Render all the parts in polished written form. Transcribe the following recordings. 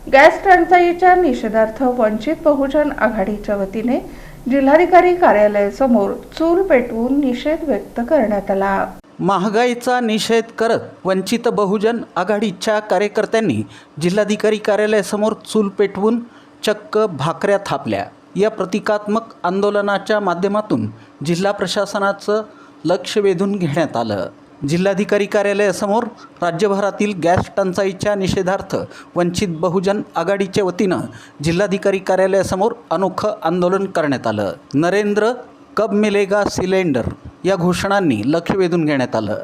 Gas टंचाईच्या निषेधार्थ वंचित बहुजन आघाडीच्या वतीने जिल्हाधिकारी कार्यालयासमोर चूल पेटवून निषेध व्यक्त करण्यात आला। महागाईचा निषेध करत वंचित बहुजन आघाडीच्या कार्यकर्त्यांनी जिल्हाधिकारी कार्यालयासमोर चूल पेटवून चक्क भाकऱ्या थापल्या। या प्रतिकात्मक आंदोलनाच्या माध्यमातून जिल्हा प्रशासनाचं लक्ष वेधून घेण्यात आलं। जिल्हाधिकारी कार्यालयासमोर राज्यभरातील गॅस टंचाईच्या निषेधार्थ वंचित बहुजन आघाडीच्या वतीनं जिल्हाधिकारी कार्यालयासमोर अनोखं आंदोलन करण्यात आलं। नरेंद्र कब मिलेगा सिलेंडर या घोषणांनी लक्ष वेधून घेण्यात आलं।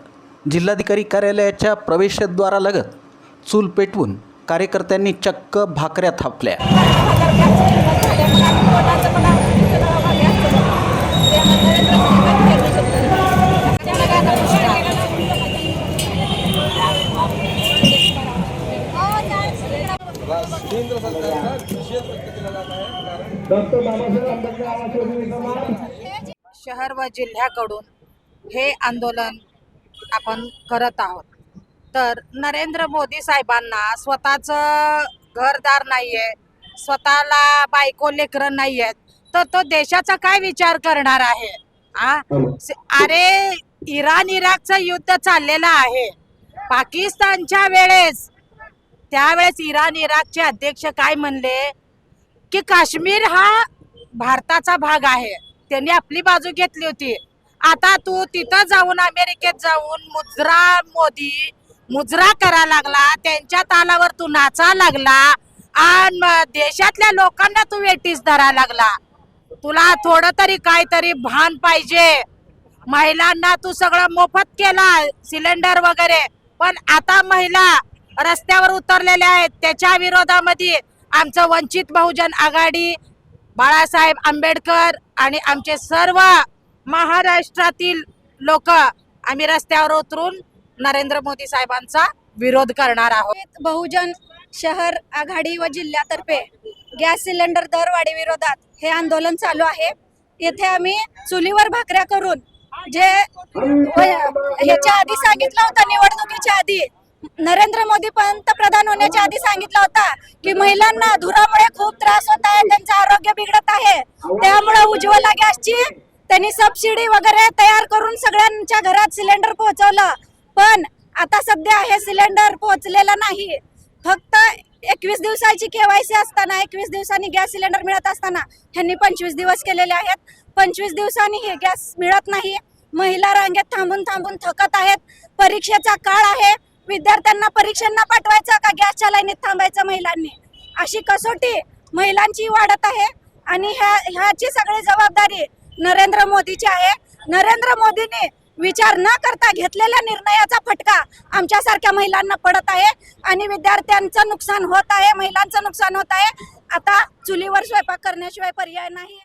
जिल्हाधिकारी कार्यालयाच्या प्रवेशद्वारालगत चूल पेटवून कार्यकर्त्यांनी चक्क भाकऱ्या थापल्या। शहर व जिल्ह्याकडून हे आंदोलन आपण करत आहोत। तर नरेंद्र मोदी साहेबांना स्वतःचं घरदार नाहीये, स्वतःला बायको लेकरं नाहीयेत, तर तो देशाचा काय विचार करणार आहे? अरे इराण इराकचं युद्ध चाललेलं आहे। पाकिस्तानच्या वेळेस त्यावेळेस इराण इराकचे अध्यक्ष काय म्हणले की काश्मीर हा भारताचा भाग आहे, त्यांनी आपली बाजू घेतली होती। आता तू तिथं जाऊन अमेरिकेत जाऊन मुजरा करा लागला, त्यांच्या तालावर तू नाचा लागला आणि देशातल्या लोकांना तू वेटीस धरा लागला। तुला थोडं तरी काहीतरी भान पाहिजे। महिलांना तू सगळं मोफत केला, सिलेंडर वगैरे, पण आता महिला रस्त्यावर उतरलेल्या आहेत। त्याच्या विरोधामध्ये आमचं वंचित बहुजन आघाडी, बाळासाहेब आंबेडकर आणि आमचे सर्व महाराष्ट्रातील लोक आम्ही रस्त्यावर उतरून नरेंद्र मोदी साहेबांचा विरोध करणार आहोत। बहुजन शहर आघाडी व जिल्ह्यातर्फे गॅस सिलेंडर दरवाढी विरोधात हे आंदोलन चालू आहे। येथे आम्ही चुलीवर भाकऱ्या करून जे ह्याच्या आधी सांगितलं होतं, निवडणुकीच्या आधी नरेंद्र मोदी पंतप्रधान होण्याच्या आधी सांगितलं होता की महिलांना धुरामुळे खूप त्रास होत आहे, त्यांचं आरोग्य बिघडत आहे, त्यामुळे उज्ज्वला गॅसची त्यांनी सबसिडी वगैरे तयार करून सगळ्यांच्या घरात सिलेंडर पोहोचवलं। पण आता सध्या हे सिलेंडर पोहोचलेलं नाही। फक्त 21 दिवसाची केवायसी असताना, 21 दिवसांनी गॅस सिलेंडर मिळत असताना ह्यांनी 25 दिवस केलेले आहेत। 25 दिवसांनी हे गॅस मिळत नाही। महिला रांगेत थांबून थांबून थकत आहेत। परीक्षेचा काळ आहे, विद्यार्थ्यांना परीक्षांना पाठवायचं का गॅसच्या लाईनीत थांबायचं महिलांनी? अशी कसोटी महिलांची वाढत आहे आणि ह्याची सगळी जबाबदारी नरेंद्र मोदीची आहे। नरेंद्र मोदींनी विचार न करता घेतलेल्या निर्णयाचा फटका आमच्यासारख्या महिलांना पडत आहे आणि विद्यार्थ्यांचं नुकसान होत आहे, महिलांचं नुकसान होत आहे। आता चुलीवर स्वयंपाक करण्याशिवाय पर्याय नाही।